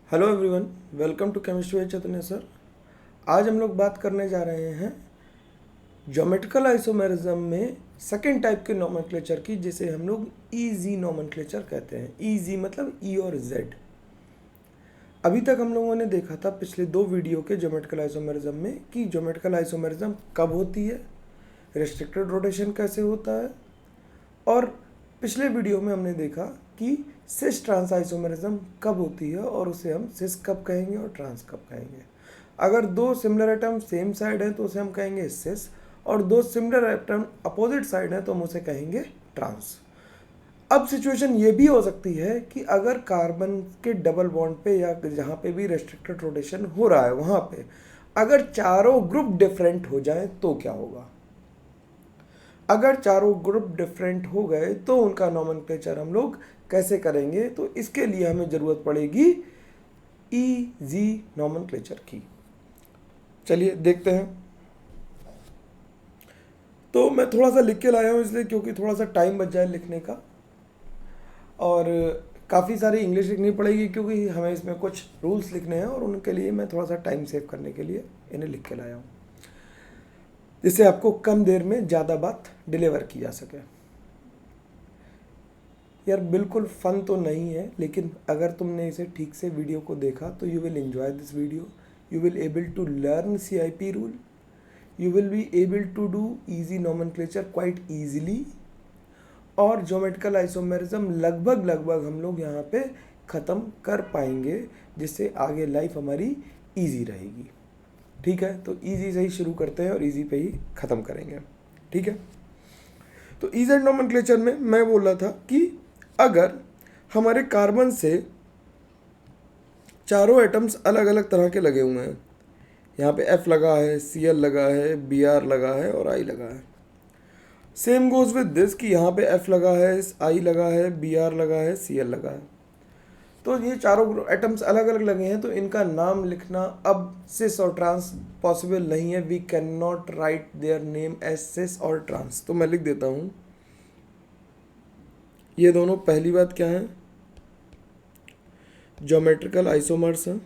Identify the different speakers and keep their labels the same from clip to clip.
Speaker 1: Hello everyone, welcome to chemistry with Chaitanya sir. आज हम लोग बात करने जा रहे हैं ज्योमेट्रिकल आइसोमेरिज्म में सेकेंड टाइप के नोमेनक्लेचर की, जिसे हम लोग ईजी नोमेनक्लेचर कहते हैं। ईजी मतलब ई और जेड। अभी तक हम लोगों ने देखा था पिछले दो वीडियो के ज्योमेट्रिकल आइसोमेरिज्म में कि ज्योमेट्रिकल आइसोमेरिज्म कब होती है, रेस्ट्रिक्टेड रोटेशन कैसे होता है, और पिछले वीडियो में हमने देखा कि सिस ट्रांस आइसोमेरिज्म कब होती है और उसे हम सिस कब कहेंगे और ट्रांस कब कहेंगे। अगर दो सिमिलर एटम सेम साइड हैं तो उसे हम कहेंगे सिस, और दो सिमिलर एटम अपोजिट साइड हैं तो हम उसे कहेंगे ट्रांस। अब सिचुएशन ये भी हो सकती है कि अगर कार्बन के डबल बॉन्ड पे या जहाँ पे भी रेस्ट्रिक्टेड रोटेशन हो रहा है वहाँ पे अगर चारों ग्रुप डिफरेंट हो जाए तो क्या होगा। अगर चारों ग्रुप डिफरेंट हो गए तो उनका नोमेनक्लेचर हम लोग कैसे करेंगे, तो इसके लिए हमें ज़रूरत पड़ेगी ईजी नोमेनक्लेचर की। चलिए देखते हैं। तो मैं थोड़ा सा लिख के लाया हूँ इसलिए क्योंकि थोड़ा सा टाइम बच जाए लिखने का, और काफ़ी सारी इंग्लिश लिखनी पड़ेगी क्योंकि हमें इसमें कुछ रूल्स लिखने हैं और उनके लिए मैं थोड़ा सा टाइम सेव करने के लिए इन्हें लिख के लाया हूँ, जिससे आपको कम देर में ज़्यादा बात डिलीवर की जा सके। यार बिल्कुल फ़न तो नहीं है, लेकिन अगर तुमने इसे ठीक से वीडियो को देखा तो you will enjoy this video, you will able to learn CIP rule, you will be able to do E Z nomenclature quite easily, और ज्योमेट्रिकल आइसोमेरिज्म लगभग हम लोग यहाँ पे ख़त्म कर पाएंगे, जिससे आगे लाइफ हमारी ईजी रहेगी। ठीक है, तो ईजी से ही शुरू करते हैं और ईजी पे ही ख़त्म करेंगे। ठीक है, तो ईजेड नोमेनक्लेचर में मैं बोल रहा था कि अगर हमारे कार्बन से चारों एटम्स अलग अलग तरह के लगे हुए हैं, यहाँ पे F लगा है, Cl लगा है, Br लगा है और I लगा है। सेम गोज विद दिस कि यहाँ पे F लगा है, I लगा है, Br लगा है, Cl लगा है। तो ये चारों एटम्स अलग अलग लगे हैं, तो इनका नाम लिखना अब सिस और ट्रांस पॉसिबल नहीं है। We can not write their name as cis और ट्रांस। तो मैं लिख देता हूँ, ये दोनों पहली बात क्या है, ज्योमेट्रिकल आइसोमर्स हैं।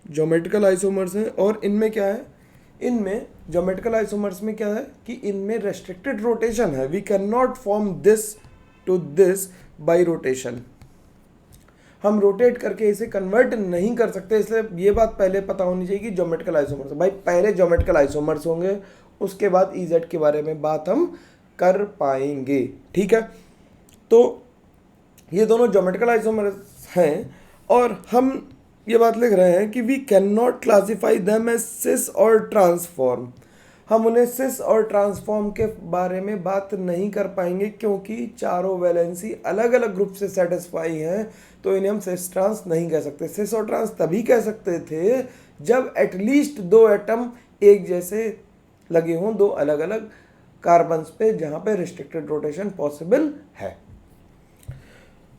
Speaker 1: ज्योमेट्रिकल आइसोमर्स हैं और इनमें क्या है, इनमें ज्योमेट्रिकल आइसोमर्स में क्या है कि इनमें रेस्ट्रिक्टेड रोटेशन है। We can not form this to this by rotation. हम रोटेट करके इसे कन्वर्ट नहीं कर सकते, इसलिए ये बात पहले पता होनी चाहिए कि ज्योमेट्रिकल आइसोमर्स, भाई पहले ज्योमेट्रिकल आइसोमर्स होंगे, उसके बाद ईजेड के बारे में बात हम कर पाएंगे। ठीक है, तो ये दोनों ज्योमेट्रिकल आइसोमर्स हैं और हम ये बात लिख रहे हैं कि we can not classify them as cis or transform. हम उन्हें सिस और ट्रांसफॉर्म के बारे में बात नहीं कर पाएंगे क्योंकि चारों वैलेंसी अलग अलग ग्रुप से सेटिस्फाई हैं, तो इन्हें हम सिस ट्रांस नहीं कह सकते। सिस और ट्रांस तभी कह सकते थे जब एटलीस्ट दो एटम एक जैसे लगे हों दो अलग अलग कार्बन्स पे, जहाँ पे रिस्ट्रिक्टेड रोटेशन पॉसिबल है।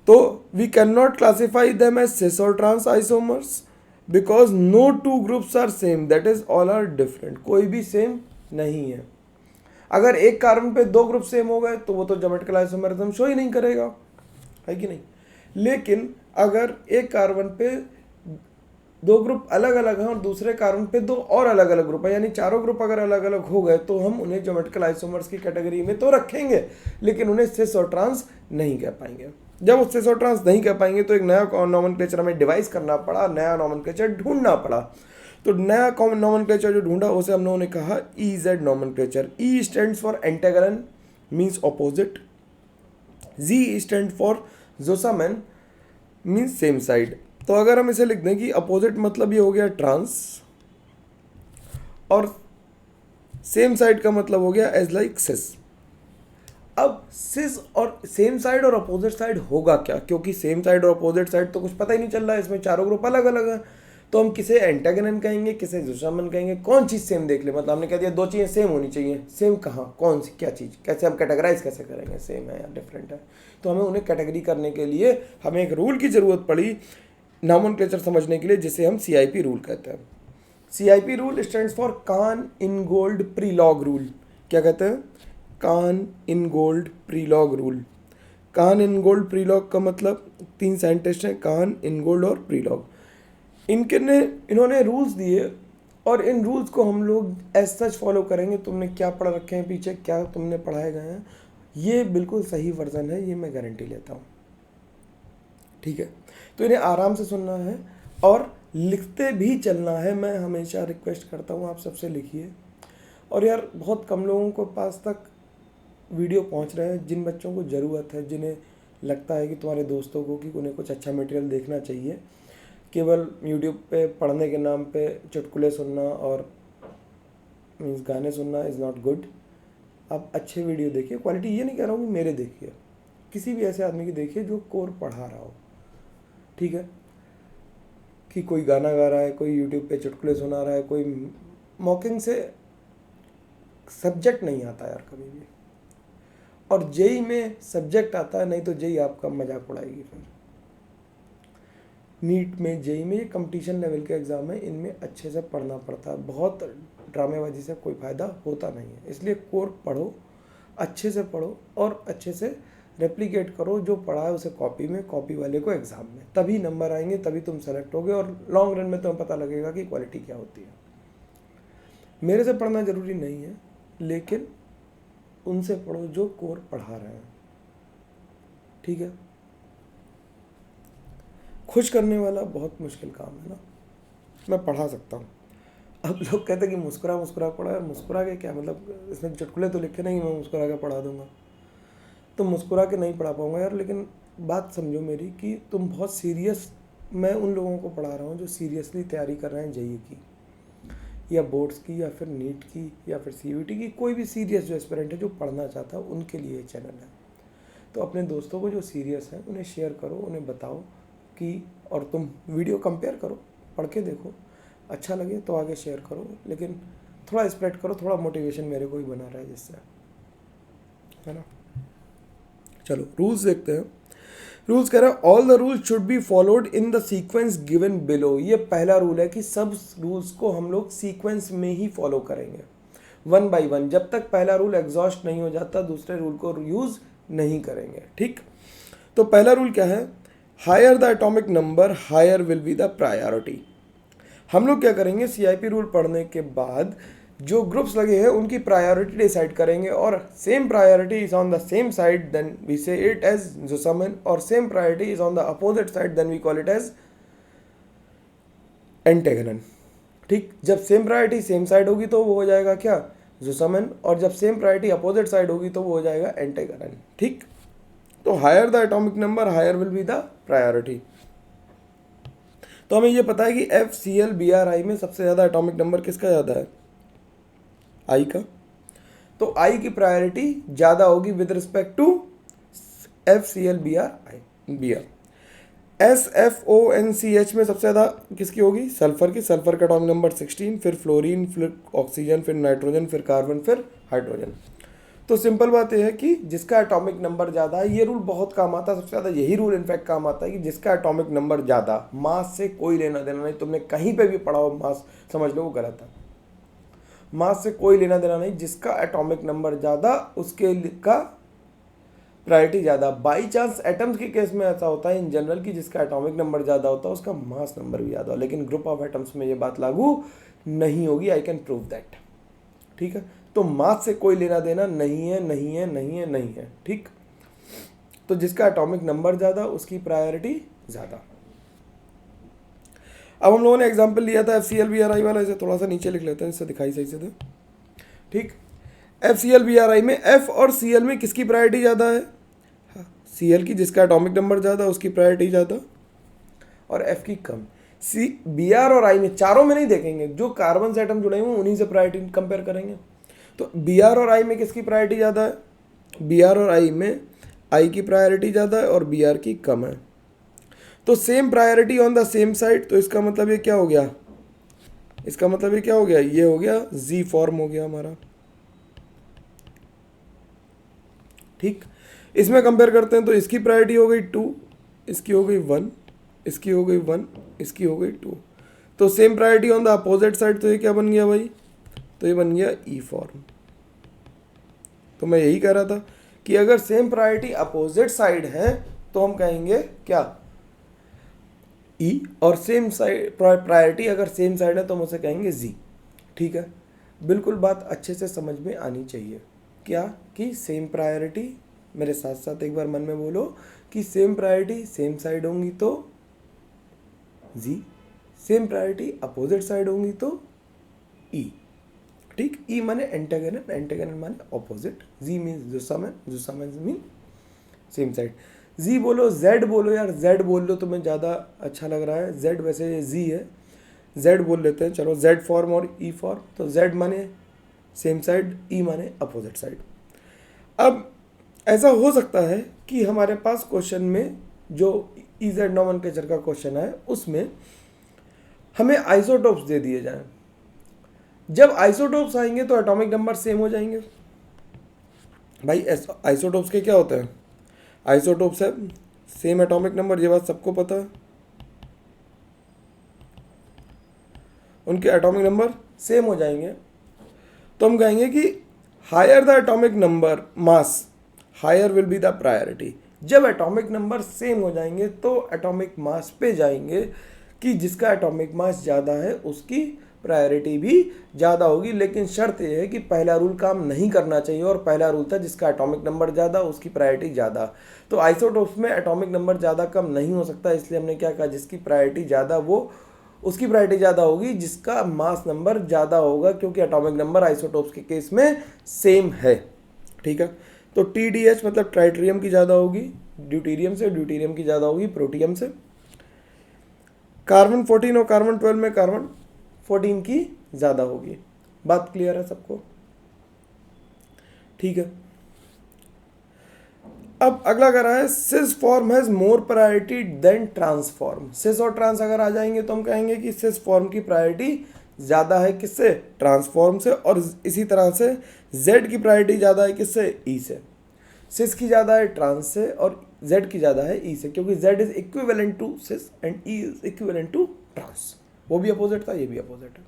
Speaker 1: तो we can not classify them as cis और trans isomers because no two groups are same, that is all are different. कोई भी सेम नहीं है। अगर एक कार्बन पे दो ग्रुप सेम हो गए तो वो तो ज्योमेट्रिकल आइसोमेरिज्म शो ही नहीं करेगा, है कि नहीं। लेकिन अगर एक कार्बन पे दो ग्रुप अलग अलग हैं और दूसरे कार्बन पे दो और अलग अलग ग्रुप है, यानी चारों ग्रुप अगर अलग अलग हो गए तो हम उन्हें ज्योमेट्रिकल आइसोमर्स की कैटेगरी में तो रखेंगे, लेकिन उन्हें सिस और ट्रांस नहीं कह पाएंगे। जब वो सिस और ट्रांस नहीं कह पाएंगे तो एक नया नोमेनक्लेचर हमें डिवाइस करना पड़ा, नया नोमेनक्लेचर ढूंढना पड़ा। तो नया कॉमन नोमेनक्लेचर जो ढूंढा उसे हम लोगों ने कहा EZ nomenclature. E stands for entgegen means opposite, Z stand for zusammen means same side. तो अगर हम इसे लिख दें कि अपोजिट मतलब ये हो गया ट्रांस, और सेम साइड का मतलब हो गया एज लाइक सिस। अब सिस और सेम साइड और अपोजिट साइड होगा क्या, क्योंकि सेम साइड और अपोजिट साइड तो कुछ पता ही नहीं चल रहा है, इसमें चारों ग्रुप अलग अलग हैं। तो हम किसे एंटागन कहेंगे, किसे जोसामन कहेंगे, कौन चीज़ सेम देख ले। मतलब हमने कह दिया दो चीज़ें सेम होनी चाहिए, सेम कहाँ, कौन सी, क्या चीज़, कैसे हम कैटेगराइज कैसे करेंगे, सेम है या डिफरेंट है। तो हमें उन्हें कैटेगरी करने के लिए हमें एक रूल की ज़रूरत पड़ी नोमेनक्लेचर समझने के लिए, जिसे हम CIP रूल कहते हैं। CIP rule stands for Cahn Ingold Prelog rule. क्या कहते हैं, कान इनगोल्ड प्रीलॉग रूल। कान इनगोल्ड प्रीलॉग का मतलब 3 साइंटिस्ट हैं, काहन, इनगोल्ड और प्रीलॉग। इन्होंने रूल्स दिए और इन रूल्स को हम लोग एज सच फॉलो करेंगे। तुमने क्या पढ़ रखे हैं पीछे, क्या तुमने पढ़ाए गए हैं, ये बिल्कुल सही वर्जन है, ये मैं गारंटी लेता हूँ। ठीक है, तो इन्हें आराम से सुनना है और लिखते भी चलना है। मैं हमेशा रिक्वेस्ट करता हूँ आप सबसे लिखिए। और यार बहुत कम लोगों को पास तक वीडियो पहुँच रहे हैं। जिन बच्चों को ज़रूरत है, जिन्हें लगता है कि तुम्हारे दोस्तों को कि उन्हें कुछ अच्छा मटेरियल देखना चाहिए, केवल यूट्यूब पे पढ़ने के नाम पे चुटकुले सुनना और मीन्स गाने सुनना इज़ नॉट गुड। आप अच्छे वीडियो देखिए, क्वालिटी ये नहीं कह रहा हूँ कि मेरे देखिए, किसी भी ऐसे आदमी की देखिए जो कोर पढ़ा रहा हो। ठीक है, कि कोई गाना गा रहा है, कोई यूट्यूब पे चुटकुले सुना रहा है, कोई मॉकिंग से सब्जेक्ट नहीं आता यार कभी भी। और जेई में सब्जेक्ट आता है, नहीं तो जेई आपका मजाक उड़ाएगी। फिर नीट में, जेई में, ये कंपटीशन लेवल के एग्ज़ाम है, इनमें अच्छे से पढ़ना पड़ता है। बहुत ड्रामेबाजी से कोई फ़ायदा होता नहीं है। इसलिए कोर पढ़ो, अच्छे से पढ़ो और अच्छे से रेप्लिकेट करो। जो पढ़ा है उसे कॉपी में, कॉपी वाले को एग्ज़ाम में, तभी नंबर आएंगे, तभी तुम सेलेक्ट होगे और लॉन्ग रन में तुम्हें पता लगेगा कि क्वालिटी क्या होती है। मेरे से पढ़ना ज़रूरी नहीं है, लेकिन उनसे पढ़ो जो कोर पढ़ा रहे हैं। ठीक है, खुश करने वाला बहुत मुश्किल काम है ना। मैं पढ़ा सकता हूँ। अब लोग कहते हैं कि मुस्कुरा मुस्कुरा पढ़ा है। मुस्कुरा के क्या मतलब, इसमें चुटकुले तो लिखे नहीं, मैं मुस्कुरा के पढ़ा दूंगा। तो मुस्कुरा के नहीं पढ़ा पाऊंगा यार। लेकिन बात समझो मेरी कि तुम बहुत सीरियस, मैं उन लोगों को पढ़ा रहा हूँ जो सीरियसली तैयारी कर रहे हैं जेईई की या बोर्ड्स की या फिर नीट की या फिर सीयूईटी की। कोई भी सीरियस जो एस्पिरेंट है, जो पढ़ना चाहता है, उनके लिए चैनल है। तो अपने दोस्तों को जो सीरियस है उन्हें शेयर करो, उन्हें बताओ कि, और तुम वीडियो कंपेयर करो, पढ़ के देखो, अच्छा लगे तो आगे शेयर करो, लेकिन थोड़ा स्प्रेड करो। थोड़ा मोटिवेशन मेरे को ही बना रहा है जिससे, है ना। चलो रूल्स देखते हैं। रूल्स कह रहा है all the rules should be followed in the sequence given below. ये पहला रूल है कि सब रूल्स को हम लोग सीक्वेंस में ही फॉलो करेंगे, 1 by 1। जब तक पहला रूल एग्जॉस्ट नहीं हो जाता, दूसरे रूल को यूज नहीं करेंगे। ठीक, तो पहला रूल क्या है, higher the atomic number higher will be the priority. हम लोग क्या करेंगे, सीआईपी रूल पढ़ने के बाद जो ग्रुप्स लगे हैं उनकी प्रायोरिटी डिसाइड करेंगे, और same priority is on the same side then we say it as zusammen, और same priority is on the opposite side then we call it as entgegen. ठीक, जब सेम प्रायोरिटी सेम साइड होगी तो वो हो जाएगा क्या, जोसमन, और जब सेम प्रायोरिटी अपोजिट साइड होगी तो वो हो जाएगा एंटेगनन। ठीक, तो higher the atomic number higher will be the priority. तो हमें ये पता है कि FCl में सबसे ज़्यादा एटॉमिक नंबर किसका ज़्यादा है, आई का। तो आई की प्रायोरिटी ज़्यादा होगी with respect to FCl Br। SFONCH में सबसे ज़्यादा किसकी होगी, सल्फर की। सल्फर का एटॉमिक नंबर 16, फिर फ्लोरीन, फिर ऑक्सीजन, फिर नाइट्रोजन, फिर कार्बन, फिर हाइड्रोजन। तो सिंपल बात यह है कि जिसका एटॉमिक नंबर ज़्यादा है, ये रूल बहुत काम आता है, सबसे ज़्यादा यही रूल इनफैक्ट काम आता है कि जिसका एटॉमिक नंबर ज़्यादा, मास से कोई लेना देना नहीं। तुमने कहीं पे भी पढ़ा हो मास, समझ लो वो गलत है। मास से कोई लेना देना नहीं, जिसका एटॉमिक नंबर ज़्यादा उसके का प्रायोरिटी ज़्यादा। बाई चांस एटम्स के केस में ऐसा होता है इन जनरल कि जिसका एटॉमिक नंबर ज़्यादा होता है उसका मास नंबर भी ज़्यादा हो, लेकिन ग्रुप ऑफ एटम्स में ये बात लागू नहीं होगी। I can prove that. ठीक है, तो मास से कोई लेना देना नहीं है, नहीं है, नहीं है, नहीं है। ठीक, तो जिसका एटॉमिक नंबर ज़्यादा उसकी प्रायोरिटी ज़्यादा। अब हम लोगों ने एग्जांपल लिया था FCl-Bri वाला, इसे थोड़ा सा नीचे लिख लेते हैं, इससे दिखाई सही से दे। ठीक, FCl-Bri में F और Cl में किसकी प्रायोरिटी ज़्यादा है, Cl की। जिसका एटॉमिक नंबर ज़्यादा उसकी प्रायोरिटी ज़्यादा, और F की कम। Br और I में, चारों में नहीं देखेंगे, जो कार्बन से एटम जुड़े हुए उन्हीं से प्रायोरिटी कंपेयर करेंगे। तो Br और I में किसकी प्रायोरिटी ज़्यादा है, Br और I में I की प्रायोरिटी ज़्यादा है और Br की कम है। तो same priority on the same side, तो इसका मतलब ये क्या हो गया, इसका मतलब ये क्या हो गया, ये हो गया Z फॉर्म हो गया हमारा। ठीक, इसमें कंपेयर करते हैं तो इसकी प्रायोरिटी हो गई 2, इसकी हो गई 1, इसकी हो गई 1, इसकी हो गई 2। तो same priority on the opposite side, तो ये क्या बन गया भाई, तो ये बन गया E फॉर्म। तो मैं यही कह रहा था कि अगर सेम प्रायोरिटी अपोजिट साइड है तो हम कहेंगे क्या, ई, और सेम साइड प्रायोरिटी अगर सेम साइड है तो हम उसे कहेंगे जी। ठीक है, बिल्कुल बात अच्छे से समझ में आनी चाहिए। क्या कि सेम प्रायोरिटी, मेरे साथ साथ एक बार मन में बोलो कि सेम प्रायोरिटी सेम साइड होंगी तो जी, सेम प्रायोरिटी अपोजिट साइड होंगी तो ई। ठीक, ई माने एंटागोनल, एंटागोनल माने ऑपोजिट, जी मीन्स जो मीन सेम साइड। जी बोलो, जेड बोलो यार, जेड बोल लो तुम्हें ज़्यादा अच्छा लग रहा है, जेड वैसे ये जी है, जेड बोल लेते हैं, चलो जेड फॉर्म और ई फॉर्म। तो जेड माने सेम साइड, ई माने अपोजिट साइड। अब ऐसा हो सकता है कि हमारे पास क्वेश्चन में जो ई जेड नॉमेनक्लेचर का क्वेश्चन है उसमें हमें आइसोटोप्स दे दिए जाएं। जब आइसोटोप्स आएंगे तो एटॉमिक नंबर सेम हो जाएंगे। भाई आइसोटोप्स के क्या होते हैं? आइसोटोप्स है सेम एटॉमिक नंबर, ये बात सबको पता है। उनके एटॉमिक नंबर सेम हो जाएंगे, तो हम कहेंगे कि higher the atomic number mass higher will be the priority. जब एटॉमिक नंबर सेम हो जाएंगे तो एटॉमिक मास पे जाएंगे कि जिसका एटॉमिक मास ज़्यादा है उसकी प्रायोरिटी भी ज़्यादा होगी। लेकिन शर्त यह है कि पहला रूल काम नहीं करना चाहिए, और पहला रूल था जिसका एटॉमिक नंबर ज़्यादा उसकी प्रायोरिटी ज़्यादा। तो आइसोटोप्स में एटॉमिक नंबर ज़्यादा कम नहीं हो सकता, इसलिए हमने क्या कहा, जिसकी प्रायोरिटी ज़्यादा वो उसकी प्रायोरिटी ज़्यादा होगी जिसका मास नंबर ज़्यादा होगा, क्योंकि एटॉमिक नंबर आइसोटोप्स के केस में सेम है। ठीक है, तो TDH मतलब ट्राइट्रियम की ज़्यादा होगी ड्यूटीरियम से, ड्यूटीरियम की ज़्यादा होगी प्रोटियम से। कार्बन 14 और कार्बन 12 में कार्बन 14 की ज़्यादा होगी। बात क्लियर है सबको? ठीक है, अब अगला कह रहा है cis form has more priority than trans form. Cis और ट्रांस अगर आ जाएंगे तो हम कहेंगे कि सिस फॉर्म की प्रायोरिटी ज़्यादा है किससे? ट्रांसफॉर्म से। और इसी तरह से जेड की प्रायोरिटी ज़्यादा है किससे? ई से। सिस की ज़्यादा है ट्रांस से और जेड की ज़्यादा है ई से, क्योंकि Z is equivalent to cis and E is equivalent to trans. वो भी अपोजिट था, ये भी अपोजिट है।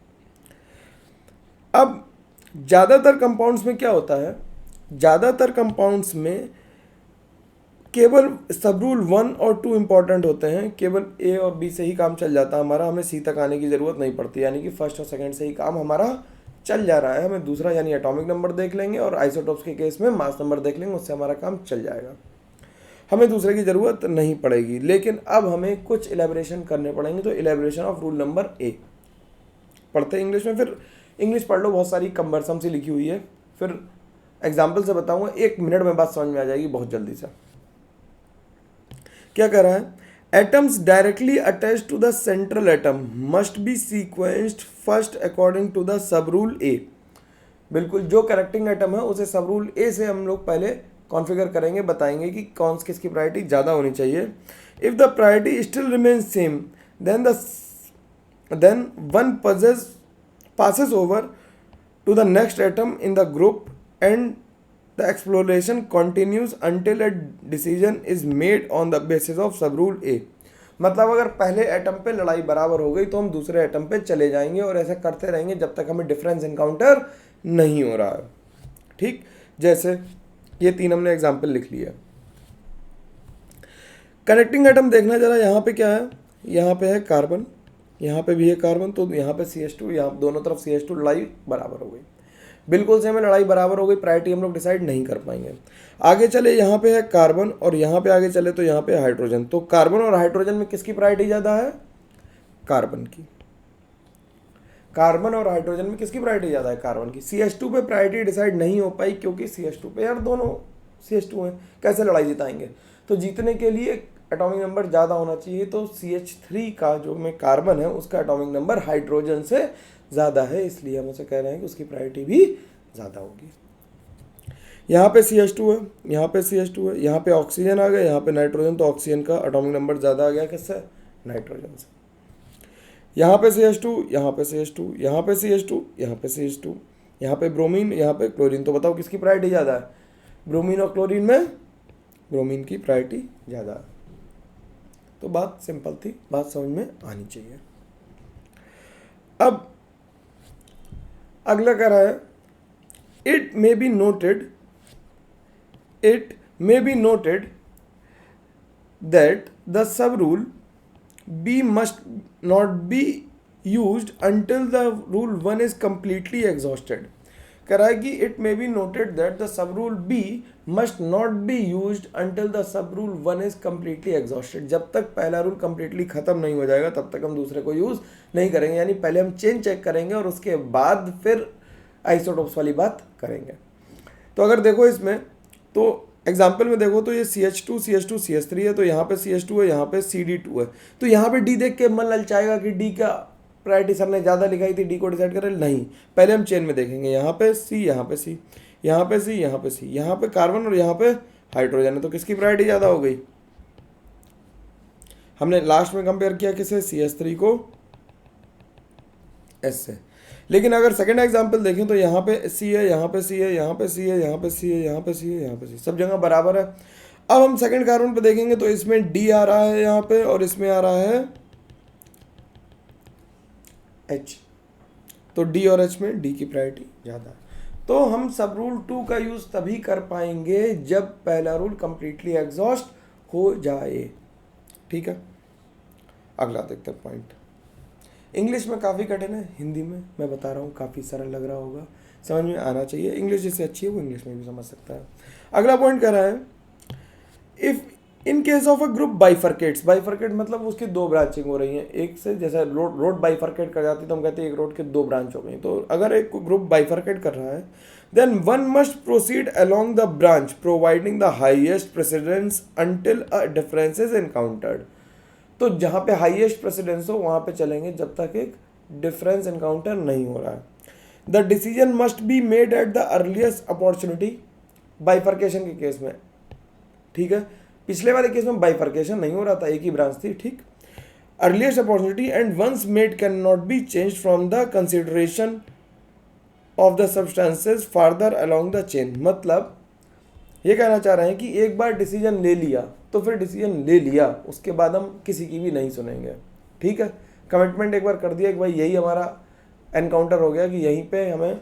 Speaker 1: अब ज़्यादातर कंपाउंड्स में क्या होता है, ज़्यादातर कंपाउंड्स में केवल सब रूल 1 और 2 इंपॉर्टेंट होते हैं। केवल ए और बी से ही काम चल जाता है हमारा, हमें सी तक आने की ज़रूरत नहीं पड़ती, यानी कि फर्स्ट और सेकंड से ही काम हमारा चल जा रहा है। हमें दूसरा यानी एटॉमिक नंबर देख लेंगे और आइसोटोप्स के केस में मास नंबर देख लेंगे, उससे हमारा काम चल जाएगा, हमें दूसरे की ज़रूरत नहीं पड़ेगी। लेकिन अब हमें कुछ इलेबरेशन करने पड़ेंगे, तो इलेबरेशन ऑफ रूल नंबर ए पढ़ते हैं इंग्लिश में। फिर इंग्लिश पढ़ लो, बहुत सारी कम्बरसम सी लिखी हुई है, फिर एग्जाम्पल से बताऊँगा, 1 मिनट में बात समझ में आ जाएगी बहुत जल्दी से। क्या कह रहा है, atoms directly attach to the central atom must be sequenced first according to the sub rule A. बिल्कुल, जो करेक्टिंग एटम है उसे सब रूल ए से हम लोग पहले कॉन्फ़िगर करेंगे, बताएंगे कि कौन किसकी प्रायोरिटी ज़्यादा होनी चाहिए। If the priority still remains same then one passes over to the next atom in the group and the exploration continues until a decision is made on the basis of sub rule A। मतलब अगर पहले atom पे लड़ाई बराबर हो गई तो हम दूसरे एटम पे चले जाएंगे और ऐसा करते रहेंगे जब तक हमें डिफरेंस इनकाउंटर नहीं हो रहा है। ठीक, जैसे ये 3 हमने एग्जाम्पल लिख लिया। कनेक्टिंग एटम देखना जरा, यहाँ पे क्या है, यहाँ पे है कार्बन, यहाँ पे भी है कार्बन, तो यहाँ पे CH2, यहाँ दोनों तरफ CH2, लड़ाई बराबर हो गई, बिल्कुल से हमें लड़ाई बराबर हो गई, प्रायोरिटी हम लोग डिसाइड नहीं कर पाएंगे। आगे चले, यहाँ पे है कार्बन और यहाँ पे आगे चले तो यहाँ पे हाइड्रोजन, तो कार्बन और हाइड्रोजन में किसकी प्रायोरिटी ज़्यादा है? कार्बन की। कार्बन और हाइड्रोजन में किसकी प्रायोरिटी ज़्यादा है? कार्बन की। CH2 पे प्रायोरिटी डिसाइड नहीं हो पाई क्योंकि CH2 पे यार दोनों CH2 हैं, कैसे लड़ाई जिताएंगे? तो जीतने के लिए एटॉमिक नंबर ज़्यादा होना चाहिए, तो CH3 का जो में कार्बन है उसका एटॉमिक नंबर हाइड्रोजन से ज़्यादा है, इसलिए हम उसे कह रहे हैं कि उसकी प्रायोरिटी भी ज़्यादा होगी। यहाँ पे CH2 है, यहाँ पे CH2 है, यहाँ पे ऑक्सीजन आ गया, यहाँ पे नाइट्रोजन, तो ऑक्सीजन का एटॉमिक नंबर ज़्यादा आ गया किससे? नाइट्रोजन से। यहाँ पे CH2, यहाँ पे CH2, यहाँ पे CH2, यहाँ पे CH2, यहाँ पे ब्रोमीन, यहाँ पे क्लोरीन, तो बताओ किसकी प्रायोरिटी ज़्यादा है? ब्रोमीन और क्लोरीन में ब्रोमीन की प्रायोरिटी ज़्यादा है। तो बात सिंपल थी, बात समझ में आनी चाहिए। अब अगला कह रहा है, it may be noted that the sub rule B must not be used until the rule 1 is completely exhausted. कह रहा है कि it may be noted that the sub rule B must not be used until the sub rule 1 is completely exhausted. जब तक पहला rule completely खत्म नहीं हो जाएगा तब तक हम दूसरे को यूज नहीं करेंगे, यानी पहले हम चेन चेक करेंगे और उसके बाद फिर आइसोटोप्स वाली बात करेंगे। तो अगर देखो इसमें, तो एग्जाम्पल में देखो तो ये CH2 CH2 CH3 है, तो यहाँ पे CH2 है, यहाँ पे CD2 है। तो यहाँ पे D देख के मन ललचाएगा कि D का प्रायोरिटी सर ने ज़्यादा लिखाई थी, D को डिसाइड करें। नहीं, पहले हम चेन में देखेंगे, यहाँ पे C, यहाँ पे C, यहाँ पे C, यहाँ पे C, यहाँ पे कार्बन और यहाँ पे हाइड्रोजन है, तो किसकी प्रायोरिटी ज़्यादा हो गई? हमने लास्ट में कंपेयर किया किसे? CH3 को S से। लेकिन अगर सेकेंड एग्जाम्पल देखें तो यहाँ पे C है, यहाँ पे C है, यहाँ पे C है, यहाँ पे C है, यहाँ पे C है, यहाँ पे C, सब जगह बराबर है। अब हम सेकेंड कार्बन पे देखेंगे तो इसमें D आ रहा है यहाँ पे और इसमें आ रहा है H, तो D और H में D की प्रायोरिटी ज़्यादा है। तो हम सब रूल 2 का यूज़ तभी कर पाएंगे जब पहला रूल कंप्लीटली एग्जॉस्ट हो जाए। ठीक है, अगला देखते हैं पॉइंट। इंग्लिश में काफ़ी कठिन है, हिंदी में मैं बता रहा हूँ काफ़ी सरल लग रहा होगा, समझ में आना चाहिए। इंग्लिश जिससे अच्छी है वो इंग्लिश में भी समझ सकता है। अगला पॉइंट कह रहा है, if in case of a group bifurcates, bifurcate मतलब उसकी दो ब्रांचिंग हो रही हैं, एक से जैसे रोड बाइफर्केट कर जाती है तो हम कहते हैं एक रोड के दो ब्रांच हो गई। तो अगर एक ग्रुप बाइफर्केट कर रहा है then one must proceed along the branch providing the highest precedence until a difference is encountered. तो जहाँ पे हाईएस्ट प्रेसिडेंस हो वहाँ पे चलेंगे जब तक एक डिफरेंस एनकाउंटर नहीं हो रहा है। The decision must be made at the earliest opportunity, bifurcation के केस में। ठीक है, पिछले वाले केस में बाइफर्केशन नहीं हो रहा था, एक ही ब्रांच थी। ठीक, earliest opportunity and once made can not be change from the consideration of the substances farther along the chain. मतलब ये कहना चाह रहे हैं कि एक बार डिसीजन ले लिया तो फिर डिसीजन ले लिया, उसके बाद हम किसी की भी नहीं सुनेंगे। ठीक है, कमिटमेंट एक बार कर दिया कि भाई यही हमारा एनकाउंटर हो गया कि यहीं पे हमें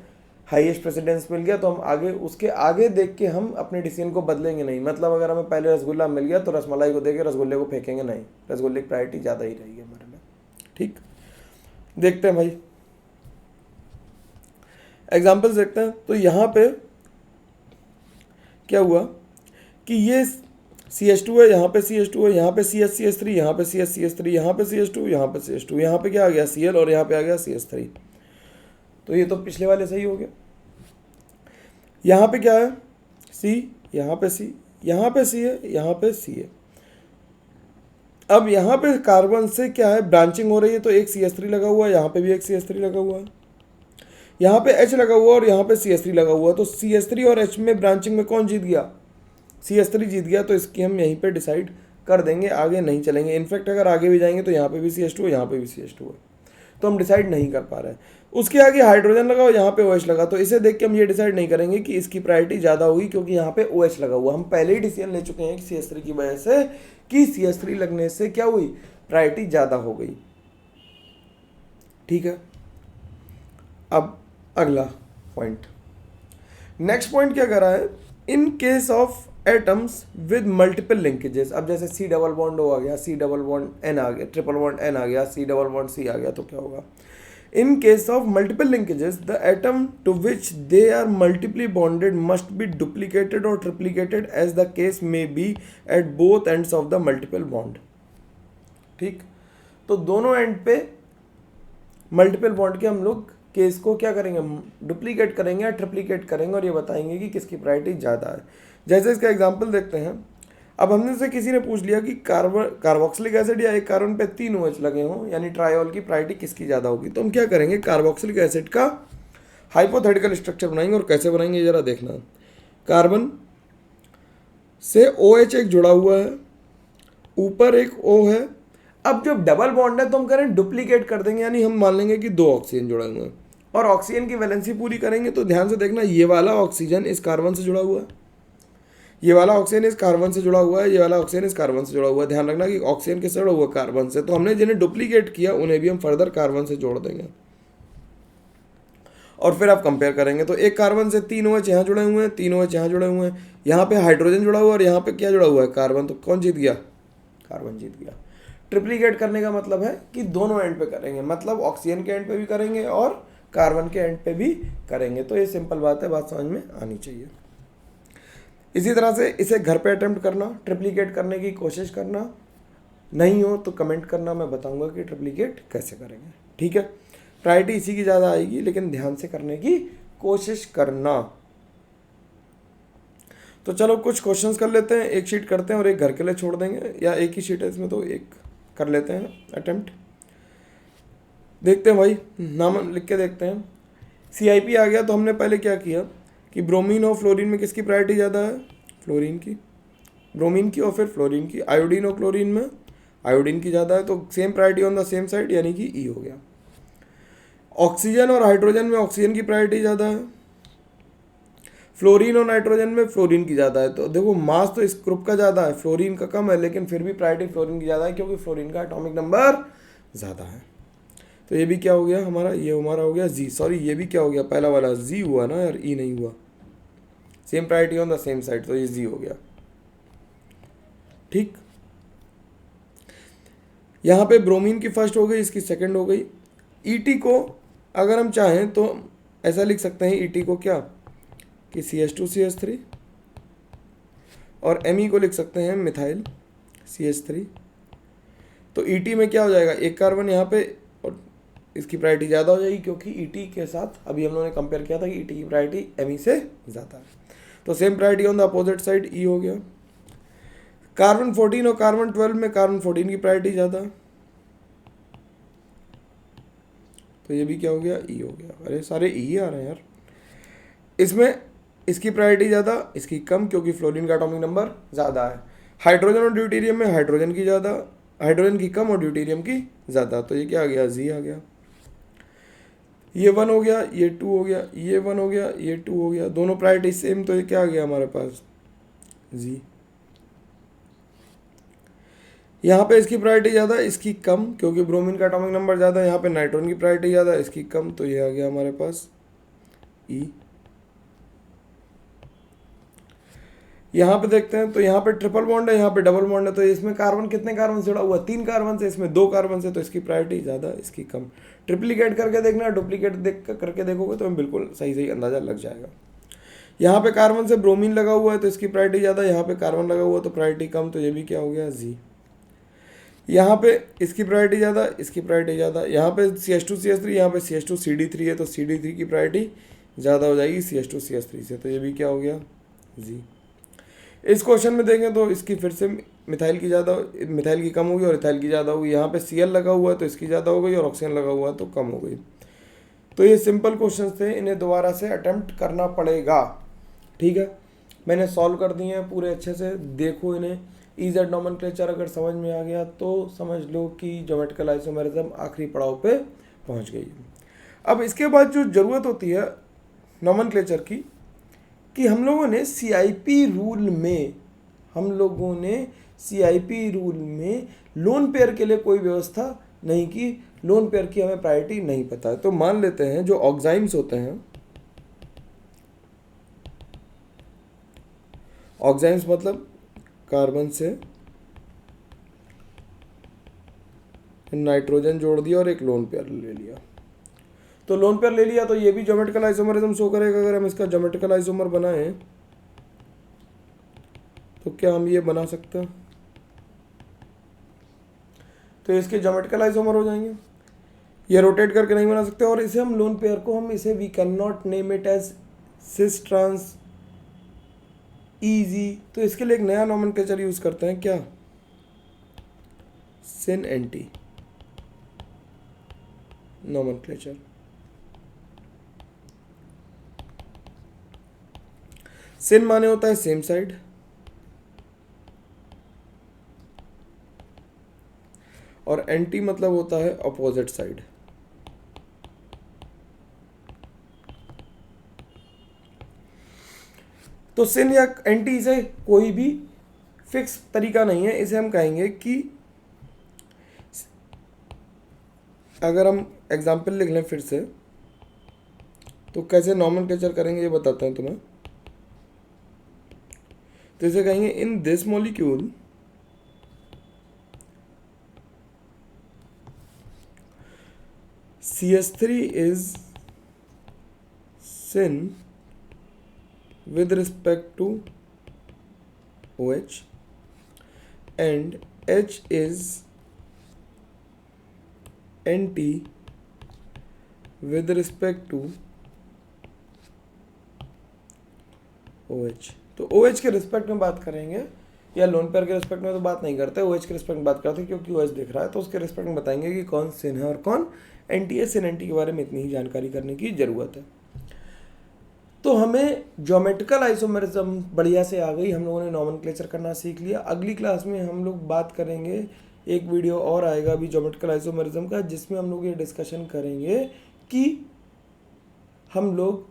Speaker 1: हाईएस्ट प्रेसिडेंस मिल गया, तो हम आगे उसके आगे देख के हम अपने डिसीजन को बदलेंगे नहीं। मतलब अगर हमें पहले रसगुल्ला मिल गया तो रसमलाई को देख के रसगुल्ले को फेंकेंगे नहीं, रसगुल्ले की प्रायोरिटी ज़्यादा ही रहेगी हमारे में। ठीक, देखते हैं भाई एग्जाम्पल्स देखते हैं। तो यहाँ पे क्या हुआ कि ये CH2 है, यहाँ पे CH2 है, यहाँ पे CH3, यहाँ पे CH3, यहाँ पे CH2, यहाँ पे CH2, यहाँ पे क्या आ गया Cl और यहाँ पे आ गया CH3। तो ये तो पिछले वाले सही हो गया। यहाँ पे क्या है C, यहाँ पे C, यहाँ पे C है, यहाँ पे C है। अब यहाँ पे कार्बन से क्या है, ब्रांचिंग हो रही है, तो एक CH3 लगा हुआ है, यहाँ पे भी एक CH3 लगा हुआ है, यहाँ पे H लगा हुआ है और यहाँ पे CH3 लगा हुआ है। तो CH3 और H में ब्रांचिंग में कौन जीत गया? CH3 जीत गया। तो इसकी हम यहीं पे डिसाइड कर देंगे, आगे नहीं चलेंगे। इनफैक्ट अगर आगे भी जाएंगे तो यहाँ पे भी CH2 है, यहाँ पे भी CH2 है, तो हम डिसाइड नहीं कर पा रहे हैं। उसके आगे हाइड्रोजन लगा और यहाँ पे OH लगा, तो इसे देख के हम ये डिसाइड नहीं करेंगे कि इसकी प्रायोरिटी ज़्यादा होगी क्योंकि यहाँ पे OH लगा हुआ। हम पहले ही डिसीजन ले चुके हैं कि CH3 की वजह से कि CH3 लगने से क्या हुई, प्रायोरिटी ज़्यादा हो गई। ठीक है, अब अगला पॉइंट, नेक्स्ट पॉइंट क्या कर रहा है, in case of atoms with multiple linkages. अब जैसे C डबल बॉन्ड O आ गया, C डबल बॉन्ड N आ गया, ट्रिपल बॉन्ड N आ गया, C डबल बॉन्ड C आ गया, तो क्या होगा? In case of multiple linkages the atom to which they are multiply bonded must be duplicated or triplicated as the case may be at both ends of the multiple bond. ठीक, तो दोनों and पे multiple bond के हम लोग case को क्या करेंगे, डुप्लीकेट करेंगे या ट्रिप्लीकेट करेंगे और ये बताएंगे कि किसकी प्रायोरिटी ज़्यादा है। जैसे इसका एग्जांपल देखते हैं। अब हमने से किसी ने पूछ लिया कि कार्बोक्सिलिक एसिड या एक कार्बन पे 3 OH लगे हों, यानी ट्रायोल की प्रायोरिटी किसकी ज़्यादा होगी। तो हम क्या करेंगे, कार्बोक्सिलिक एसिड का हाइपोथेटिकल स्ट्रक्चर बनाएंगे। और कैसे बनाएंगे ज़रा देखना। कार्बन से OH एक जुड़ा हुआ है, ऊपर एक O है। अब जब डबल बॉन्ड है तो हम करें डुप्लीकेट कर देंगे, यानी हम मान लेंगे कि 2 ऑक्सीजन जुड़े हुए हैं और ऑक्सीजन की वैलेंसी पूरी करेंगे। तो ध्यान से देखना, ये वाला ऑक्सीजन इस कार्बन से जुड़ा हुआ है, ये वाला ऑक्सीजन इस कार्बन से जुड़ा हुआ है, ये वाला ऑक्सीजन इस कार्बन से जुड़ा हुआ है। ध्यान रखना कि ऑक्सीजन किससे जुड़ा हुआ है, कार्बन से। तो हमने जिन्हें डुप्लीकेट किया उन्हें भी हम फर्दर कार्बन से जोड़ देंगे और फिर आप कंपेयर करेंगे। तो एक कार्बन से 3 OH यहाँ जुड़े हुए हैं, 3 OH यहाँ जुड़े हुए हैं, यहाँ पे हाइड्रोजन जुड़ा हुआ है और यहाँ पे क्या जुड़ा हुआ है, कार्बन। तो कौन जीत गया, कार्बन जीत गया। ट्रिप्लीकेट करने का मतलब है कि दोनों एंड पे करेंगे, मतलब ऑक्सीजन के एंड पे भी करेंगे और कार्बन के एंड पे भी करेंगे। तो ये सिंपल बात है, बात समझ में आनी चाहिए। इसी तरह से इसे घर पे अटेम्प्ट करना, ट्रिप्लीकेट करने की कोशिश करना, नहीं हो तो कमेंट करना, मैं बताऊंगा कि ट्रिप्लीकेट कैसे करेंगे। ठीक है, प्रायोरिटी इसी की ज़्यादा आएगी, लेकिन ध्यान से करने की कोशिश करना। तो चलो कुछ क्वेश्चंस कर लेते हैं, एक शीट करते हैं और एक घर के लिए छोड़ देंगे, या एक ही शीट है इसमें तो एक कर लेते हैं अटेम्प्ट। देखते हैं भाई, नाम लिख के देखते हैं। CIP आ गया तो हमने पहले क्या किया कि ब्रोमीन और फ्लोरीन में किसकी प्रायोरिटी ज़्यादा है? फ्लोरीन की, ब्रोमीन की और फिर फ्लोरीन की। आयोडीन और क्लोरीन में आयोडीन की ज़्यादा है, तो same priority on the same side, यानी कि E हो गया। ऑक्सीजन और हाइड्रोजन में ऑक्सीजन की प्रायोरिटी ज़्यादा है, फ्लोरीन और नाइट्रोजन में फ्लोरीन की ज़्यादा है। तो देखो मास तो इस ग्रुप का ज़्यादा है, फ्लोरीन का कम है, लेकिन फिर भी प्रायोरिटी फ्लोरीन की ज़्यादा है क्योंकि फ्लोरीन का एटॉमिक नंबर ज़्यादा है। तो ये भी क्या हो गया हमारा, ये हमारा हो गया जी, सॉरी ये भी क्या हो गया, पहला वाला जी हुआ ना यार, ई नहीं हुआ। Same priority on the same side, तो ये जी हो गया। ठीक, यहाँ पे ब्रोमीन की फर्स्ट हो गई, इसकी सेकंड हो गई। ईटी को अगर हम चाहें तो ऐसा लिख सकते हैं, ईटी को क्या कि CH2CH3, और Me को लिख सकते हैं मिथाइल CH3। तो ईटी में क्या हो जाएगा, एक कार्बन यहाँ पे, और इसकी प्रायोरिटी ज़्यादा हो जाएगी क्योंकि ईटी के साथ अभी हम लोगों ने कंपेयर किया था कि ईटी की प्रायोरिटी Me से ज़्यादा है। तो same priority on the opposite side, E हो गया। कार्बन 14 और कार्बन 12 में कार्बन 14 की प्रायोरिटी ज़्यादा, तो ये भी क्या हो गया, E हो गया। अरे सारे E आ रहे हैं यार। इसमें इसकी प्रायोरिटी ज़्यादा, इसकी कम, क्योंकि फ्लोरीन का एटॉमिक नंबर ज़्यादा है। हाइड्रोजन और ड्यूटेरियम में हाइड्रोजन की ज़्यादा, हाइड्रोजन की कम और ड्यूटेरियम की ज़्यादा, तो ये क्या आ गया, जी आ गया। ये 1 हो गया, ये 2 हो गया, ये 1 हो गया, ये 2 हो गया, दोनों प्रायोरिटी सेम, तो ये क्या आ गया हमारे पास, जी। यहाँ पे इसकी प्रायोरिटी ज़्यादा, इसकी कम, क्योंकि ब्रोमीन का एटॉमिक नंबर ज़्यादा है। यहाँ पे नाइट्रोजन की प्रायोरिटी ज़्यादा, इसकी कम, तो ये आ गया हमारे पास ई। यहाँ पे देखते हैं तो यहाँ पे ट्रिपल बॉन्ड है, यहाँ पे डबल बॉन्ड है, तो इसमें कार्बन कितने कार्बन से जुड़ा हुआ, 3 कार्बन से, इसमें 2 कार्बन से, तो इसकी प्रायोरिटी ज़्यादा, इसकी कम। ट्रिप्लीकेट करके देखना, डुप्लीकेट करके देखोगे तो बिल्कुल सही सही अंदाज़ा लग जाएगा। यहाँ पे कार्बन से ब्रोमीन लगा हुआ है तो इसकी प्रायोरिटी ज़्यादा, यहाँ पे कार्बन लगा हुआ है तो प्रायोरिटी कम, तो ये भी क्या हो गया, जी। यहाँ पे इसकी प्रायोरिटी ज़्यादा, इसकी प्रायोरिटी ज़्यादा, यहाँ पे CH2CH3, यहाँ पे CH2CD3 है, तो CD3 की प्रायोरिटी ज़्यादा हो जाएगी CH2CH3 से, तो ये भी क्या हो गया, जी। इस क्वेश्चन में देखें तो इसकी फिर से मिथाइल की ज़्यादा, मिथाइल की कम होगी और इथाइल की ज़्यादा होगी। यहाँ पे Cl लगा हुआ है तो इसकी ज़्यादा हो गई, और ऑक्सीजन लगा हुआ है तो कम हो गई। तो ये सिंपल क्वेश्चन थे, इन्हें दोबारा से अटेम्प्ट करना पड़ेगा। ठीक है, मैंने सॉल्व कर दिए हैं पूरे अच्छे से, देखो इन्हें। EZ नॉमेनक्लेचर अगर समझ में आ गया तो समझ लो कि ज्योमेट्रिकल आइसोमेरिज्म आखिरी पड़ाव पे पहुंच गई। अब इसके बाद जो ज़रूरत होती है नॉमेनक्लेचर की, कि हम लोगों ने CIP रूल में लोन पेयर के लिए कोई व्यवस्था नहीं की, लोन पेयर की हमें प्रायोरिटी नहीं पता है। तो मान लेते हैं जो ऑक्साइम्स होते हैं, ऑक्साइम्स मतलब कार्बन से नाइट्रोजन जोड़ दिया और एक लोन पेयर ले लिया, तो लोन पेयर ले लिया तो ये भी ज्योमेट्रिकल आइसोमरिज्म शो करेगा। अगर हम इसका ज्योमेट्रिकल आइसोमर बनाएं तो क्या हम ये बना सकते हैं, तो इसके ज्योमेट्रिकल आइसोमर हो जाएंगे। ये रोटेट करके नहीं बना सकते, और इसे हम लोन पेयर को हम इसे we can not name it as cis trans E Z, तो इसके लिए एक नया नॉमेनक्लेचर यूज करते हैं, क्या, सिन एंटी नॉमेनक्लेचर। सिन माने होता है सेम साइड, और एंटी मतलब होता है अपोजिट साइड। तो सिन या एंटी से कोई भी फिक्स तरीका नहीं है, इसे हम कहेंगे कि अगर हम एग्जाम्पल लिख लें फिर से, तो कैसे नॉमेनक्लेचर करेंगे ये बताते हैं तुम्हें। तो इसे कहेंगे in this molecule CH3 is syn with respect to OH and H is anti with respect to OH। तो OH के रिस्पेक्ट में बात करेंगे या लोन पेयर के रिस्पेक्ट में तो बात नहीं करते, OH के रिस्पेक्ट में बात करते हैं क्योंकि OH दिख रहा है तो उसके रिस्पेक्ट में बताएंगे कि कौन सिन है और कौन एंटी है। सिन एंटी के बारे में इतनी ही जानकारी करने की ज़रूरत है। तो हमें ज्योमेट्रिकल आइसोमेरिज्म बढ़िया से आ गई, हम लोगों ने नॉमेनक्लेचर करना सीख लिया। अगली क्लास में हम लोग बात करेंगे, एक वीडियो और आएगा अभी ज्योमेट्रिकल आइसोमेरिज्म का, जिसमें हम लोग ये डिस्कशन करेंगे कि हम लोग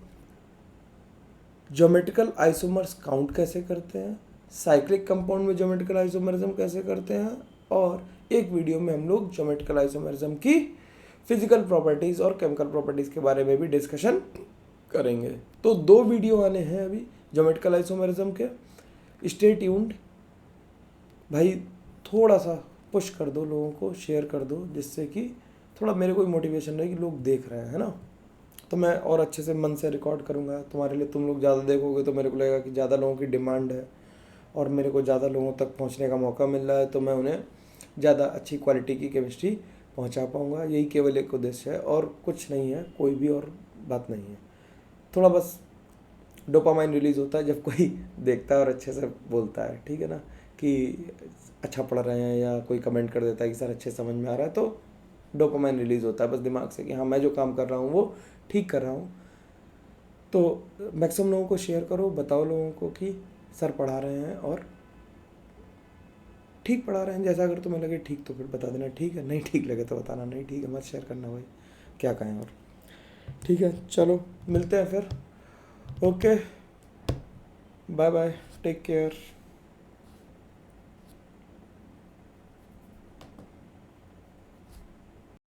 Speaker 1: ज्योमेट्रिकल आइसोमर्स काउंट कैसे करते हैं, साइक्लिक कंपाउंड में ज्योमेट्रिकल आइसोमेरिज्म कैसे करते हैं, और एक वीडियो में हम लोग ज्योमेट्रिकल आइसोमेरिज्म की फिजिकल प्रॉपर्टीज़ और केमिकल प्रॉपर्टीज़ के बारे में भी डिस्कशन करेंगे। तो 2 वीडियो आने हैं अभी ज्योमेट्रिकल आइसोमेरिज्म के। स्टे ट्यून्ड भाई, थोड़ा सा पुश कर दो लोगों को, शेयर कर दो, जिससे कि थोड़ा मेरे को मोटिवेशन रहे कि लोग देख रहे हैं, है ना। तो मैं और अच्छे से मन से रिकॉर्ड करूँगा तुम्हारे लिए। तुम लोग ज़्यादा देखोगे तो मेरे को लगेगा कि ज़्यादा लोगों की डिमांड है और मेरे को ज़्यादा लोगों तक पहुँचने का मौका मिल रहा है, तो मैं उन्हें ज़्यादा अच्छी क्वालिटी की केमिस्ट्री पहुँचा पाऊँगा। यही केवल एक उद्देश्य है और कुछ नहीं है, कोई भी और बात नहीं है। थोड़ा बस डोपामाइन रिलीज़ होता है जब कोई देखता है और अच्छे से बोलता है, ठीक है ना, कि अच्छा पढ़ रहे हैं, या कोई कमेंट कर देता है कि सर अच्छे समझ में आ रहा है, तो डोपामाइन रिलीज़ होता है बस दिमाग से कि हाँ मैं जो काम कर रहा हूँ वो ठीक कर रहा हूँ। तो मैक्सिमम लोगों को शेयर करो, बताओ लोगों को कि सर पढ़ा रहे हैं और ठीक पढ़ा रहे हैं। जैसा अगर तुम्हें लगे ठीक तो फिर बता देना, ठीक है, नहीं ठीक लगे तो बताना नहीं ठीक है, मत शेयर करना भाई, क्या कहें। और ठीक है, चलो मिलते हैं फिर। Okay, bye bye, take care.